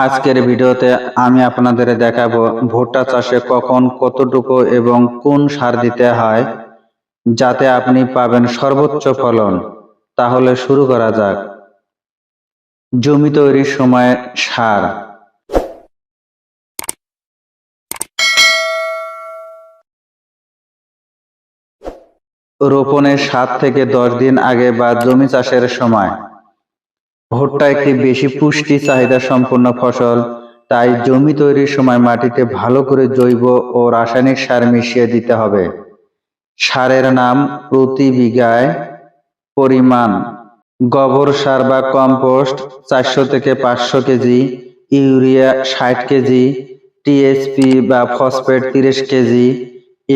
আজকের ভিডিওতে আমি আপনাদের দেখাবো ভুট্টা চাষে কখন কতটুকু এবং কোন সার দিতে হয় যাতে আপনি পাবেন সর্বোচ্চ ফলন। তাহলে শুরু করা যাক। জমি তৈরির সময় সার। রোপণের 7 থেকে 10 দিন আগে বা জমি চাষের সময়। ভুট্টা একটি বেশি পুষ্টি চাহিদা সম্পন্ন ফসল, তাই জমি তৈরির সময় মাটিতে ভালো করে জৈব ও রাসায়নিক সার মিশিয়ে দিতে হবে। সারের নাম, প্রতি বিঘায় পরিমাণ: গোবর সার বা কম্পোস্ট 400 থেকে 500 কেজি, ইউরিয়া 60 কেজি, টিএসপি বা ফসফেট 30 কেজি,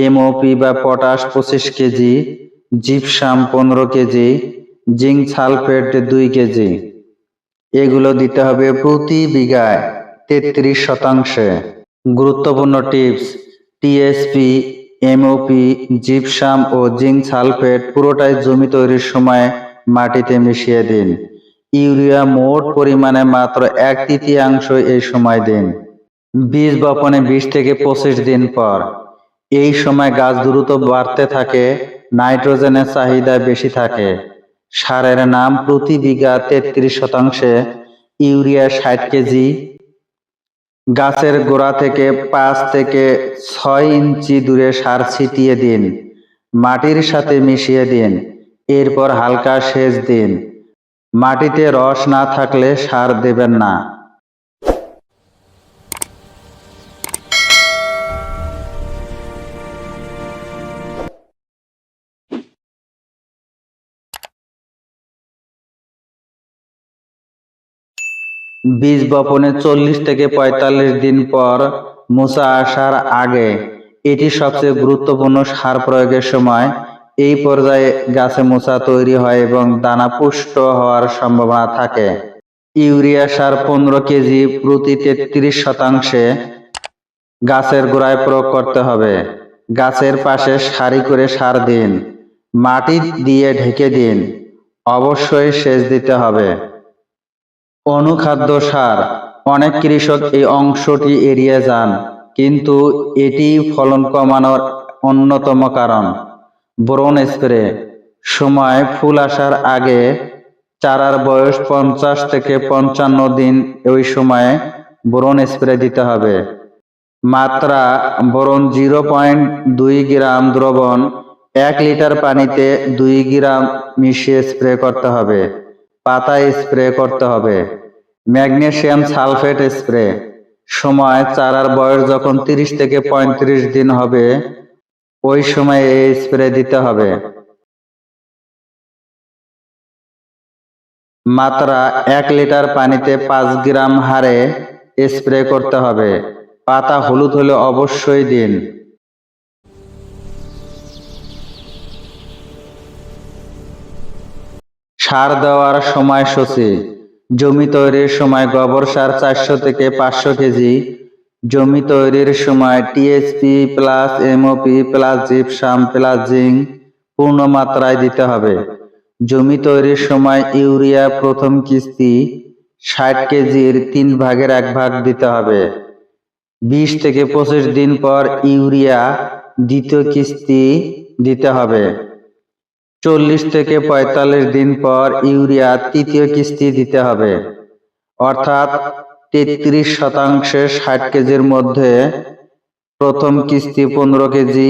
এমওপি বা potash 25 KG, gypsum 15 KG, zinc sulphate 2 KG. এগুলো দিতে হবে প্রতি বিঘায় 33 শতাংশে। গুরুত্বপূর্ণ টিপস: টিএসপি, এমওপি, জিপসাম ও জিঙ্ক সালফেট পুরোটাই জমি তৈরির সময় মাটিতে মিশিয়ে দিন। ইউরিয়া মোট পরিমাণে মাত্র 1/3 এই সময় দিন। বীজ বপনে 20 থেকে 25 দিন পর। এই সময় গাছ দ্রুত বাড়তে থাকে, নাইট্রোজেনের চাহিদা বেশি থাকে। সারের নাম, প্রতি বিঘা 33 শতাংশে ইউরিয়া 60 কেজি। গাছের গোড়া থেকে 5 থেকে 6 ইঞ্চি দূরে সার ছিটিয়ে দিন, মাটির সাথে মিশিয়ে দিন। এরপর হালকা সেচ দিন। মাটিতে রস না থাকলে সার দেবেন না। বীজ বপনের 40 থেকে 45 দিন পর, মোচা আসার আগে, এটি সবচেয়ে গুরুত্বপূর্ণ সার প্রয়োগের সময়। এই পর্যায়ে গাছে মোচা তৈরি হয় এবং দানা পুষ্ট হওয়ার সম্ভাবনা থাকে। ইউরিয়া সার 15 কেজি প্রতি 33 শতাংশে গাছের গোড়ায় প্রয়োগ করতে হবে। গাছের পাশে সারি করে সার দিন, মাটি দিয়ে ঢেকে দিন। অবশ্যই সেচ দিতে হবে। অনুখাদ্য সার: অনেক কৃষক এই অংশটি এড়িয়ে যান, কিন্তু এটি ফলন কমানোর অন্যতম কারণ। বোরন স্প্রে সময়: ফুল আসার আগে, চারার বয়স 50 থেকে 55 দিন, ওই সময়ে বোরন স্প্রে দিতে হবে। মাত্রা: বোরন 0.2 গ্রাম দ্রবণ 1 লিটার পানিতে 2 গ্রাম মিশিয়ে স্প্রে করতে হবে। পাতায় স্প্রে করতে হবে। ম্যাগনেসিয়াম সালফেট স্প্রে সময়: চারার বয়স যখন 30 থেকে 35 দিন হবে, ওই সময় এই স্প্রে দিতে হবে। মাত্রা: 1 লিটার পানিতে 5 গ্রাম হারে স্প্রে করতে হবে। পাতা হলুদ হলে অবশ্যই দিন। সার দেওয়ার সময়সূচি: জমি তৈরির সময় গোবর সার 400 থেকে 500 কেজি। জমি তৈরির সময় TSP plus MOP plus gypsum plus zinc পূর্ণ মাত্রায় দিতে হবে। জমি তৈরির সময় ইউরিয়া প্রথম কিস্তি 60 কেজির 3 ভাগের 1 ভাগ দিতে হবে। 20 থেকে 25 দিন পর ইউরিয়া দ্বিতীয় কিস্তি দিতে হবে। 40 থেকে 45 দিন পর ইউরিয়া তৃতীয় কিস্তি দিতে হবে। অর্থাৎ 33 শতাংশে 60 কেজির মধ্যে প্রথম কিস্তি 15 কেজি,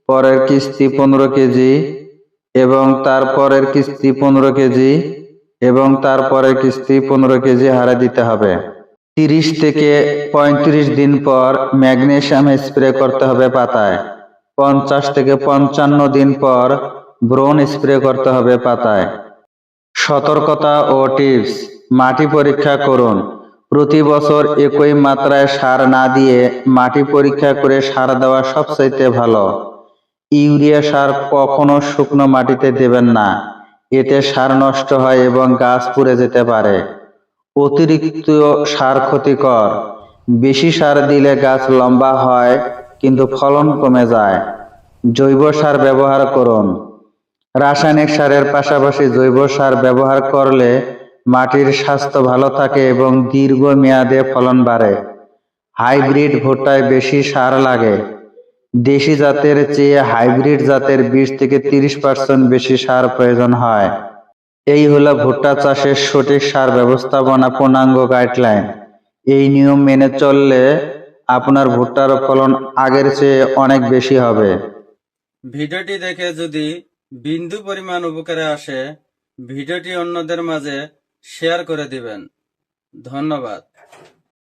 পরের কিস্তি 15 কেজি এবং তারপরের কিস্তি 15 কেজি এবং তারপরের কিস্তি 15 কেজি হারে দিতে হবে। 30 থেকে 35 দিন পর ম্যাগনেসিয়াম স্প্রে করতে হবে পাতায়। 50 থেকে 55 দিন পর বোরন স্প্রে করতে হবে পাতায়। সতর্কতা ও টিপস: মাটি পরীক্ষা করুন। প্রতি বছর একই মাত্রায় সার না দিয়ে মাটি পরীক্ষা করে সার দেওয়া সবচাইতে ভালো। ইউরিয়া সার কখনো শুকনো মাটিতে দেবেন না, এতে সার নষ্ট হয় এবং গাছ পুড়ে যেতে পারে। অতিরিক্ত সার ক্ষতিকর। বেশি সার দিলে গাছ লম্বা হয় কিন্তু ফলন কমে যায়। জৈব সার ব্যবহার করুন। রাসায়নিক সারের পাশাপাশি জৈব সার ব্যবহার করলে মাটির স্বাস্থ্য ভালো থাকে এবং দীর্ঘ মেয়াদে ফলন বাড়ে। হাইব্রিড ভুট্টায় বেশি সার লাগে। দেশি জাতের চেয়ে হাইব্রিড জাতের 20 থেকে 30% বেশি সার প্রয়োজন হয়। এই হলো ভুট্টা চাষের সঠিক সার ব্যবস্থাপনা পূর্ণাঙ্গ গাইডলাইন। এই নিয়ম মেনে চললে আপনার ভুট্টার ফলন আগের চেয়ে অনেক বেশি হবে। ভিডিওটি দেখে যদি বিন্দু পরিমাণ উপকারে আসে, ভিডিওটি অন্যদের মাঝে শেয়ার করে দিবেন। ধন্যবাদ।